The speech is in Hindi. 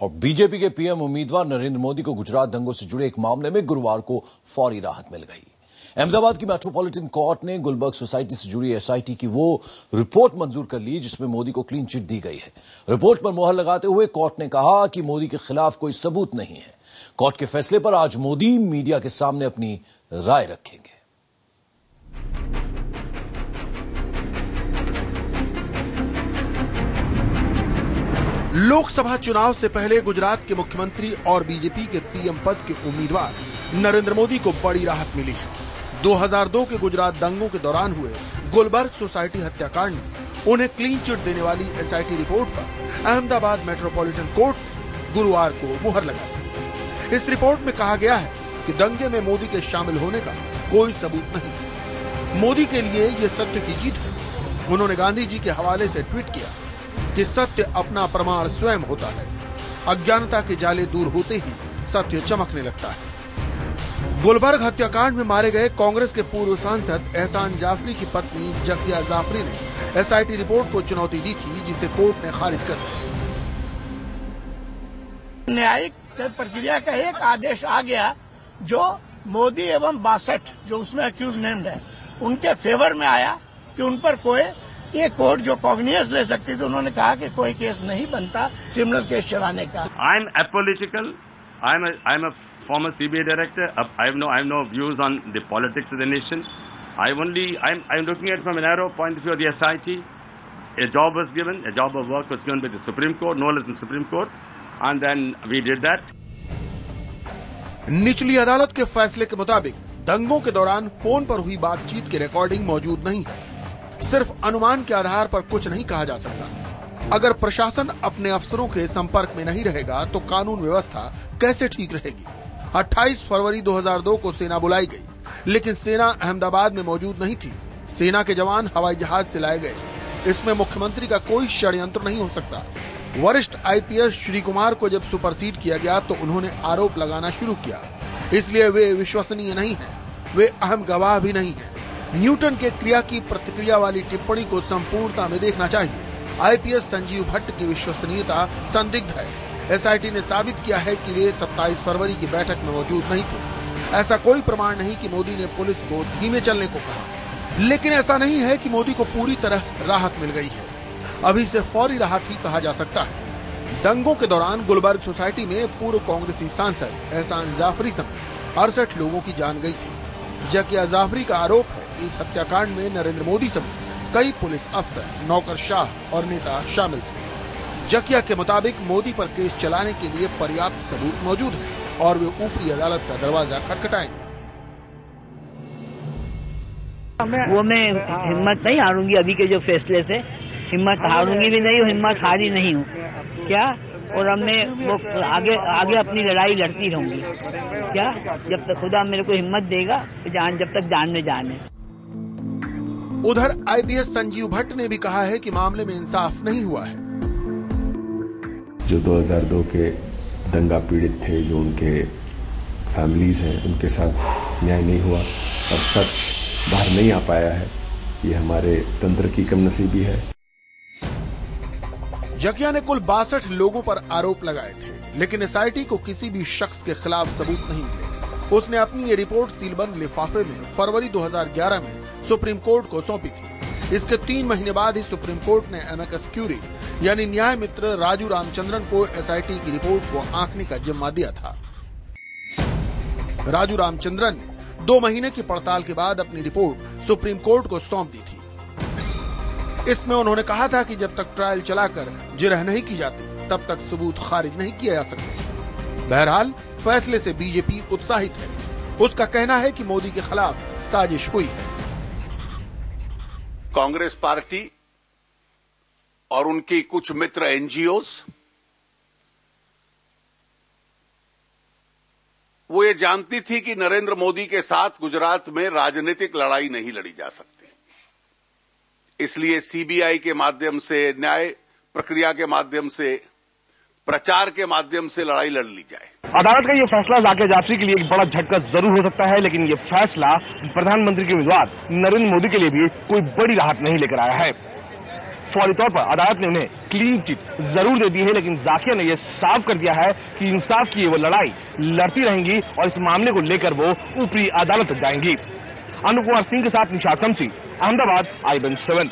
और बीजेपी के पीएम उम्मीदवार नरेंद्र मोदी को गुजरात दंगों से जुड़े एक मामले में गुरुवार को फौरी राहत मिल गई। अहमदाबाद की मेट्रोपॉलिटन कोर्ट ने गुलबर्ग सोसाइटी से जुड़ी एसआईटी की वो रिपोर्ट मंजूर कर ली जिसमें मोदी को क्लीन चिट दी गई है। रिपोर्ट पर मोहर लगाते हुए कोर्ट ने कहा कि मोदी के खिलाफ कोई सबूत नहीं है। कोर्ट के फैसले पर आज मोदी मीडिया के सामने अपनी राय रखेंगे। लोकसभा चुनाव से पहले गुजरात के मुख्यमंत्री और बीजेपी के पीएम पद के उम्मीदवार नरेंद्र मोदी को बड़ी राहत मिली है। 2002 के गुजरात दंगों के दौरान हुए गुलबर्ग सोसाइटी हत्याकांड में उन्हें क्लीन चिट देने वाली एसआईटी रिपोर्ट पर अहमदाबाद मेट्रोपॉलिटन कोर्ट ने गुरुवार को मुहर लगाई। इस रिपोर्ट में कहा गया है कि दंगे में मोदी के शामिल होने का कोई सबूत नहीं। मोदी के लिए ये सत्य की जीत है। उन्होंने गांधी जी के हवाले से ट्वीट किया कि सत्य अपना प्रमाण स्वयं होता है। अज्ञानता के जाले दूर होते ही सत्य चमकने लगता है। गुलबर्ग हत्याकांड में मारे गए कांग्रेस के पूर्व सांसद एहसान जाफरी की पत्नी जकिया जाफरी ने एसआईटी रिपोर्ट को चुनौती दी थी, जिसे कोर्ट ने खारिज कर दिया। न्यायिक प्रक्रिया का एक आदेश आ गया जो मोदी एवं 62 जो उसमें अक्यूज नेम्ड है उनके फेवर में आया कि उन पर कोई ये कोर्ट जो कॉग्नियस ले सकती थी, उन्होंने कहा कि कोई केस नहीं बनता क्रिमिनल केस चलाने का। I am apolitical, I am a former CBI director. I have no views on the politics of the nation. I'm looking at it from a narrow point of view of the SIT. A job was given, a job of work was given by the Supreme Court, no less than Supreme Court, and then we did that. निचली अदालत के फैसले के मुताबिक दंगों के दौरान फोन पर हुई बातचीत की रिकॉर्डिंग मौजूद नहीं है। सिर्फ अनुमान के आधार पर कुछ नहीं कहा जा सकता। अगर प्रशासन अपने अफसरों के संपर्क में नहीं रहेगा तो कानून व्यवस्था कैसे ठीक रहेगी। 28 फरवरी 2002 को सेना बुलाई गई, लेकिन सेना अहमदाबाद में मौजूद नहीं थी। सेना के जवान हवाई जहाज से लाए गए। इसमें मुख्यमंत्री का कोई षड्यंत्र नहीं हो सकता। वरिष्ठ आईपीएस श्री कुमार को जब सुपरसीड किया गया तो उन्होंने आरोप लगाना शुरू किया, इसलिए वे विश्वसनीय नहीं हैं। वे अहम गवाह भी नहीं हैं। न्यूटन के क्रिया की प्रतिक्रिया वाली टिप्पणी को संपूर्णता में देखना चाहिए। आईपीएस संजीव भट्ट की विश्वसनीयता संदिग्ध है। एसआईटी ने साबित किया है कि वे 27 फरवरी की बैठक में मौजूद नहीं थे। ऐसा कोई प्रमाण नहीं कि मोदी ने पुलिस को धीमे चलने को कहा, लेकिन ऐसा नहीं है कि मोदी को पूरी तरह राहत मिल गई है। अभी से फौरी राहत ही कहा जा सकता है। दंगों के दौरान गुलबर्ग सोसाइटी में पूर्व कांग्रेसी सांसद एहसान जाफरी समेत 68 लोगों की जान गई थी। जकिया जाफरी का आरोप है कि इस हत्याकांड में नरेंद्र मोदी समेत कई पुलिस अफसर, नौकरशाह और नेता शामिल थे। जकिया के मुताबिक मोदी पर केस चलाने के लिए पर्याप्त सबूत मौजूद है और वे ऊपरी अदालत का दरवाजा खटखटाएंगे। वो मैं हिम्मत नहीं हारूंगी। अभी के जो फैसले से हिम्मत हारूंगी भी नहीं और हिम्मत हारी नहीं हूँ क्या। और अब मैं वो आगे अपनी लड़ाई लड़ती रहूंगी क्या, जब तक खुदा मेरे को हिम्मत देगा, जब तक जान में जान है। उधर आईपीएस संजीव भट्ट ने भी कहा है कि मामले में इंसाफ नहीं हुआ है। जो 2002 के दंगा पीड़ित थे, जो उनके फैमिलीज हैं, उनके साथ न्याय नहीं हुआ और सच बाहर नहीं आ पाया है। ये हमारे तंत्र की कमनसीबी है। जकिया ने कुल 62 लोगों पर आरोप लगाए थे, लेकिन एसआईटी को किसी भी शख्स के खिलाफ सबूत नहीं मिले। उसने अपनी ये रिपोर्ट सीलबंद लिफाफे में फरवरी 2011 में सुप्रीम कोर्ट को सौंपी थी। इसके 3 महीने बाद ही सुप्रीम कोर्ट ने एमिकस क्यूरी यानी न्याय मित्र राजू रामचंद्रन को एसआईटी की रिपोर्ट को आंकने का जिम्मा दिया था। राजू रामचंद्रन ने 2 महीने की पड़ताल के बाद अपनी रिपोर्ट सुप्रीम कोर्ट को सौंप दी थी। इसमें उन्होंने कहा था कि जब तक ट्रायल चलाकर जिरह नहीं की जाती तब तक सबूत खारिज नहीं किया जा सकता। बहरहाल फैसले से बीजेपी उत्साहित है। उसका कहना है कि मोदी के खिलाफ साजिश हुई है। कांग्रेस पार्टी और उनकी कुछ मित्र एनजीओज वो ये जानती थी कि नरेंद्र मोदी के साथ गुजरात में राजनीतिक लड़ाई नहीं लड़ी जा सकती, इसलिए सीबीआई के माध्यम से, न्याय प्रक्रिया के माध्यम से, प्रचार के माध्यम से लड़ाई लड़ ली जाए। अदालत का ये फैसला जाकिया जाफरी के लिए एक बड़ा झटका जरूर हो सकता है, लेकिन ये फैसला प्रधानमंत्री के उम्मीदवार नरेंद्र मोदी के लिए भी कोई बड़ी राहत नहीं लेकर आया है। फौरी तौर पर अदालत ने उन्हें क्लीन चिट जरूर दे दी है, लेकिन जाकिया ने यह साफ कर दिया है कि इंसाफ की वो लड़ाई लड़ती रहेंगी और इस मामले को लेकर वो ऊपरी अदालत जाएंगी। अनुप कुमार सिंह के साथ निशा शमसी, अहमदाबाद, IBN 7।